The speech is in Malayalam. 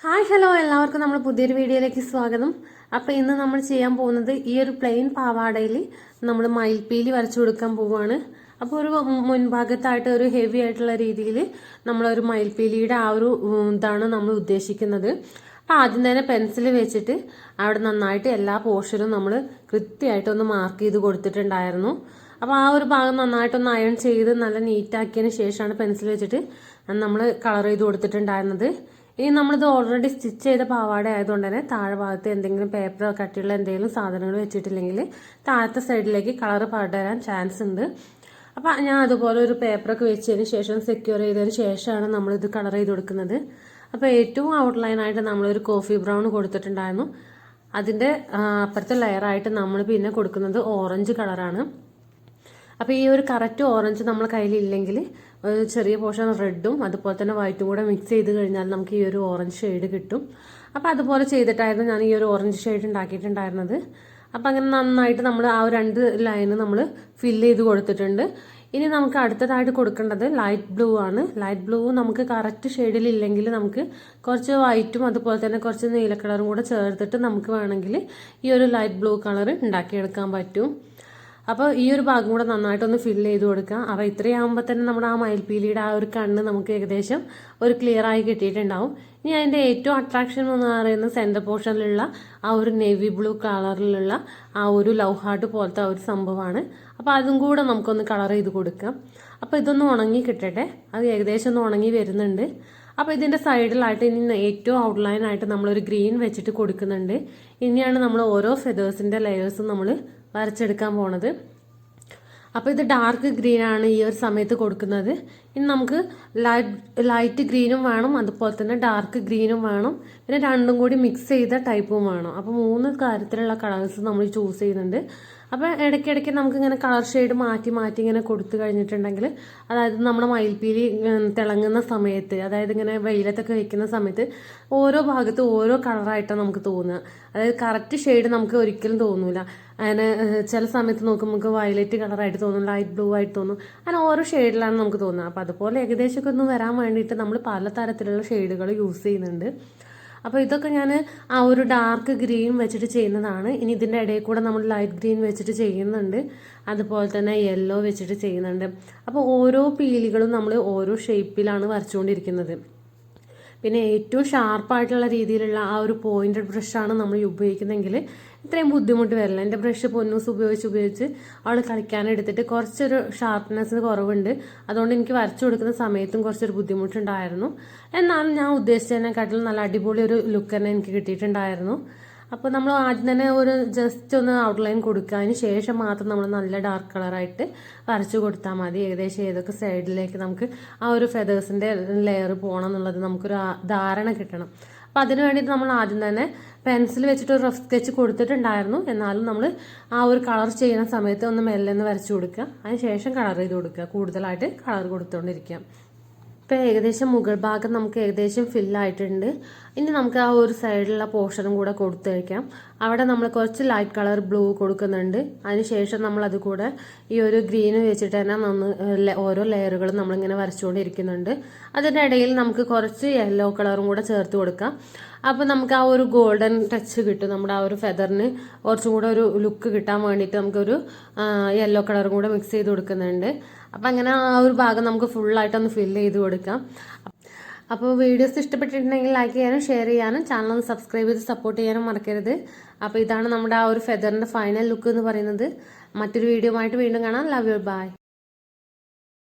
ഹായ് ഹലോ എല്ലാവർക്കും നമ്മൾ പുതിയൊരു വീഡിയോയിലേക്ക് സ്വാഗതം. അപ്പോൾ ഇന്ന് നമ്മൾ ചെയ്യാൻ പോകുന്നത് ഈ ഒരു പ്ലെയിൻ പാവാടയിൽ നമ്മൾ മയിൽപ്പീലി വരച്ചു കൊടുക്കാൻ പോവുകയാണ്. അപ്പോൾ ഒരു മുൻഭാഗത്തായിട്ട് ഒരു ഹെവി ആയിട്ടുള്ള രീതിയിൽ നമ്മളൊരു മയിൽപ്പീലിയുടെ ആ ഒരു ഇതാണ് നമ്മൾ ഉദ്ദേശിക്കുന്നത്. അപ്പോൾ ആദ്യം തന്നെ പെൻസിൽ വെച്ചിട്ട് അവിടെ നന്നായിട്ട് എല്ലാ പോർഷനും നമ്മൾ കൃത്യമായിട്ടൊന്ന് മാർക്ക് ചെയ്ത് കൊടുത്തിട്ടുണ്ടായിരുന്നു. അപ്പോൾ ആ ഒരു ഭാഗം നന്നായിട്ടൊന്ന് അയൺ ചെയ്ത് നല്ല നീറ്റാക്കിയതിന് ശേഷമാണ് പെൻസിൽ വെച്ചിട്ട് നമ്മൾ കളർ ചെയ്ത് കൊടുത്തിട്ടുണ്ടായിരുന്നത്. ഇനി നമ്മളിത് ഓൾറെഡി സ്റ്റിച്ച് ചെയ്ത പാവാട ആയതുകൊണ്ട് തന്നെ താഴെ ഭാഗത്ത് എന്തെങ്കിലും പേപ്പറോ കട്ടിയുള്ള എന്തെങ്കിലും സാധനങ്ങൾ വെച്ചിട്ടില്ലെങ്കിൽ താഴത്തെ സൈഡിലേക്ക് കളർ പടരാൻ ചാൻസ് ഉണ്ട്. അപ്പം ഞാൻ അതുപോലെ ഒരു പേപ്പറൊക്കെ വെച്ചതിന് ശേഷം സെക്യൂർ ചെയ്തതിന് ശേഷമാണ് നമ്മളിത് കളർ ചെയ്ത് കൊടുക്കുന്നത്. അപ്പോൾ ഏറ്റവും ഔട്ട്ലൈനായിട്ട് നമ്മളൊരു കോഫി ബ്രൗൺ കൊടുത്തിട്ടുണ്ടായിരുന്നു. അതിൻ്റെ അപ്പുറത്തെ ലെയറായിട്ട് നമ്മൾ പിന്നെ കൊടുക്കുന്നത് ഓറഞ്ച് കളറാണ്. അപ്പോൾ ഈ ഒരു കറക്റ്റ് ഓറഞ്ച് നമ്മളെ കയ്യിലില്ലെങ്കിൽ ഒരു ചെറിയ പോർഷൻ റെഡും അതുപോലെ തന്നെ വൈറ്റും കൂടെ മിക്സ് ചെയ്ത് കഴിഞ്ഞാൽ നമുക്ക് ഈ ഒരു ഓറഞ്ച് ഷെയ്ഡ് കിട്ടും. അപ്പോൾ അതുപോലെ ചെയ്തിട്ടായിരുന്നു ഞാൻ ഈ ഒരു ഓറഞ്ച് ഷെയ്ഡ് ഉണ്ടാക്കിയിട്ടുണ്ടായിരുന്നത്. അപ്പോൾ അങ്ങനെ നന്നായിട്ട് നമ്മൾ ആ ഒരു 2 ലൈന് നമ്മൾ ഫില്ല് ചെയ്ത് കൊടുത്തിട്ടുണ്ട്. ഇനി നമുക്ക് അടുത്തതായിട്ട് കൊടുക്കേണ്ടത് ലൈറ്റ് ബ്ലൂ ആണ്. ലൈറ്റ് ബ്ലൂ നമുക്ക് കറക്റ്റ് ഷെയ്ഡിൽ ഇല്ലെങ്കിൽ നമുക്ക് കുറച്ച് വൈറ്റും അതുപോലെ തന്നെ കുറച്ച് നീല കളറും കൂടെ ചേർത്തിട്ട് നമുക്ക് വേണമെങ്കിൽ ഈ ഒരു ലൈറ്റ് ബ്ലൂ കളർ ഉണ്ടാക്കിയെടുക്കാൻ പറ്റും. അപ്പോൾ ഈ ഒരു ഭാഗം കൂടെ നന്നായിട്ടൊന്ന് ഫില്ല് ചെയ്ത് കൊടുക്കാം. അപ്പോൾ ഇത്രയാകുമ്പോൾ തന്നെ നമ്മുടെ ആ മയിൽപ്പീലിയുടെ ആ ഒരു കണ്ണ് നമുക്ക് ഏകദേശം ഒരു ക്ലിയർ ആയി കിട്ടിയിട്ടുണ്ടാവും. ഇനി അതിൻ്റെ ഏറ്റവും അട്രാക്ഷൻ എന്ന് പറയുന്നത് സെൻറ്റർ പോർഷനിലുള്ള ആ ഒരു നേവി ബ്ലൂ കളറിലുള്ള ആ ഒരു ലവ് ഹാർട്ട് പോലത്തെ ഒരു സംഭവമാണ്. അപ്പോൾ അതും കൂടെ നമുക്കൊന്ന് കളർ ചെയ്ത് കൊടുക്കാം. അപ്പോൾ ഇതൊന്ന് ഉണങ്ങി കിട്ടട്ടെ. അത് ഏകദേശം ഒന്ന് ഉണങ്ങി വരുന്നുണ്ട്. അപ്പോൾ ഇതിൻ്റെ സൈഡിലായിട്ട് ഇനി ഏറ്റവും ഔട്ട്ലൈനായിട്ട് നമ്മളൊരു ഗ്രീൻ വെച്ചിട്ട് കൊടുക്കുന്നുണ്ട്. ഇനിയാണ് നമ്മൾ ഓരോ ഫെതേഴ്സിൻ്റെ ലെയേഴ്സും നമ്മൾ വരച്ചെടുക്കാൻ പോണത്. അപ്പോൾ ഇത് ഡാർക്ക് ഗ്രീൻ ആണ് ഈ ഒരു സമയത്ത് കൊടുക്കുന്നത്. ഇനി നമുക്ക് ലൈറ്റ് ഗ്രീനും വേണം, അതുപോലെ തന്നെ ഡാർക്ക് ഗ്രീനും വേണം, പിന്നെ രണ്ടും കൂടി മിക്സ് ചെയ്ത ടൈപ്പും വേണം. അപ്പോൾ 3 കാര്യത്തിലുള്ള കളേഴ്സ് നമ്മൾ ചൂസ് ചെയ്യുന്നുണ്ട്. അപ്പോൾ ഇടയ്ക്കിടയ്ക്ക് നമുക്കിങ്ങനെ കളർ ഷെയ്ഡ് മാറ്റി മാറ്റി ഇങ്ങനെ കൊടുത്തു കഴിഞ്ഞിട്ടുണ്ടെങ്കിൽ, അതായത് നമ്മുടെ മയിൽപ്പീലി തിളങ്ങുന്ന സമയത്ത്, അതായത് ഇങ്ങനെ വെയിലത്തൊക്കെ വെക്കുന്ന സമയത്ത് ഓരോ ഭാഗത്ത് ഓരോ കളറായിട്ടാണ് നമുക്ക് തോന്നുക. അതായത് കറക്റ്റ് ഷെയ്ഡ് നമുക്ക് ഒരിക്കലും തോന്നില്ല. അങ്ങനെ ചില സമയത്ത് നോക്കുമ്പോൾ നമുക്ക് വയലറ്റ് കളറായിട്ട് തോന്നും, ലൈറ്റ് ബ്ലൂ ആയിട്ട് തോന്നും, അങ്ങനെ ഓരോ ഷെയ്ഡിലാണ് നമുക്ക് തോന്നുക. അപ്പോൾ അതുപോലെ ഏകദേശമൊക്കെ ഒന്ന് വരാൻ വേണ്ടിയിട്ട് നമ്മൾ പലതരത്തിലുള്ള ഷെയ്ഡുകൾ യൂസ് ചെയ്യുന്നുണ്ട്. അപ്പോൾ ഇതൊക്കെ ഞാൻ ആ ഒരു ഡാർക്ക് ഗ്രീൻ വെച്ചിട്ട് ചെയ്യുന്നതാണ്. ഇനി ഇതിൻ്റെ ഇടയിൽ കൂടെ നമ്മൾ ലൈറ്റ് ഗ്രീൻ വെച്ചിട്ട് ചെയ്യുന്നുണ്ട്, അതുപോലെ തന്നെ യെല്ലോ വെച്ചിട്ട് ചെയ്യുന്നുണ്ട്. അപ്പോൾ ഓരോ പീലികളും നമ്മൾ ഓരോ ഷേപ്പിലാണ് വരച്ചുകൊണ്ടിരിക്കുന്നത്. പിന്നെ ഏറ്റവും ഷാർപ്പായിട്ടുള്ള രീതിയിലുള്ള ആ ഒരു പോയിന്റഡ് ബ്രഷാണ് നമ്മൾ ഉപയോഗിക്കുന്നതെങ്കിൽ ഇത്രയും ബുദ്ധിമുട്ട് വരില്ല. എൻ്റെ ബ്രഷ് പൊന്നൂസ് ഉപയോഗിച്ച് അവൾ കളിക്കാനെടുത്തിട്ട് കുറച്ചൊരു ഷാർപ്നെസ്സിന് കുറവുണ്ട്. അതുകൊണ്ട് എനിക്ക് വരച്ചു കൊടുക്കുന്ന സമയത്തും കുറച്ചൊരു ബുദ്ധിമുട്ടുണ്ടായിരുന്നു. എന്നാലും ഞാൻ ഉദ്ദേശിച്ചതിനെക്കാട്ടിലും നല്ല അടിപൊളി ഒരു ലുക്ക് തന്നെ എനിക്ക് കിട്ടിയിട്ടുണ്ടായിരുന്നു. അപ്പോൾ നമ്മൾ ആദ്യം തന്നെ ഒരു ജസ്റ്റ് ഒന്ന് ഔട്ട്ലൈൻ കൊടുക്കുക. അതിന് ശേഷം മാത്രം നമ്മൾ നല്ല ഡാർക്ക് കളറായിട്ട് വരച്ചു കൊടുത്താൽ മതി. ഏകദേശം ഏതൊക്കെ സൈഡിലേക്ക് നമുക്ക് ആ ഒരു ഫെതേഴ്സിൻ്റെ ലെയർ പോകണം എന്നുള്ളത് നമുക്കൊരു ധാരണ കിട്ടണം. അപ്പോൾ അതിന് വേണ്ടിയിട്ട് നമ്മൾ ആദ്യം തന്നെ പെൻസിൽ വെച്ചിട്ട് ഒരു റഫ് സ്കെച്ച് കൊടുത്തിട്ടുണ്ടായിരുന്നു. എന്നാലും നമ്മൾ ആ ഒരു കളർ ചെയ്യുന്ന സമയത്ത് ഒന്ന് മെല്ലെ ഒന്ന് വരച്ചു കൊടുക്കുക. അതിന് ശേഷം കളർ ചെയ്ത് കൊടുക്കുക. കൂടുതലായിട്ട് കളർ കൊടുത്തുകൊണ്ടിരിക്കുക. ഇപ്പോൾ ഏകദേശം മുകൾ ഭാഗം നമുക്ക് ഏകദേശം ഫില്ലായിട്ടുണ്ട്. ഇനി നമുക്ക് ആ ഒരു സൈഡിലുള്ള പോർഷനും കൂടെ കൊടുത്തു വയ്ക്കാം. അവിടെ നമ്മൾ കുറച്ച് ലൈറ്റ് കളർ ബ്ലൂ കൊടുക്കുന്നുണ്ട്. അതിനുശേഷം നമ്മൾ അത് കൂടെ ഈ ഒരു ഗ്രീന് വെച്ചിട്ട് തന്നെ ഓരോ ലെയറുകളും നമ്മളിങ്ങനെ വരച്ചുകൊണ്ടിരിക്കുന്നുണ്ട്. അതിൻ്റെ ഇടയിൽ നമുക്ക് കുറച്ച് യെല്ലോ കളറും കൂടെ ചേർത്ത് കൊടുക്കാം. അപ്പോൾ നമുക്ക് ആ ഒരു ഗോൾഡൻ ടച്ച് കിട്ടും. നമ്മുടെ ആ ഒരു ഫെദറിന് കുറച്ചും കൂടെ ഒരു ലുക്ക് കിട്ടാൻ വേണ്ടിയിട്ട് നമുക്കൊരു യെല്ലോ കളറും കൂടെ മിക്സ് ചെയ്ത് കൊടുക്കുന്നുണ്ട്. അപ്പം അങ്ങനെ ആ ഒരു ഭാഗം നമുക്ക് ഫുള്ളായിട്ടൊന്ന് ഫില്ല് ചെയ്ത് കൊടുക്കാം. അപ്പോൾ വീഡിയോസ് ഇഷ്ടപ്പെട്ടിട്ടുണ്ടെങ്കിൽ ലൈക്ക് ചെയ്യാനും ഷെയർ ചെയ്യാനും ചാനൽ ഒന്ന് സബ്സ്ക്രൈബ് ചെയ്ത് സപ്പോർട്ട് ചെയ്യാനും മറക്കരുത്. അപ്പോൾ ഇതാണ് നമ്മുടെ ആ ഒരു ഫെദറിൻ്റെ ഫൈനൽ ലുക്ക് എന്ന് പറയുന്നത്. മറ്റൊരു വീഡിയോ ആയിട്ട് വീണ്ടും കാണാം. Love you, by.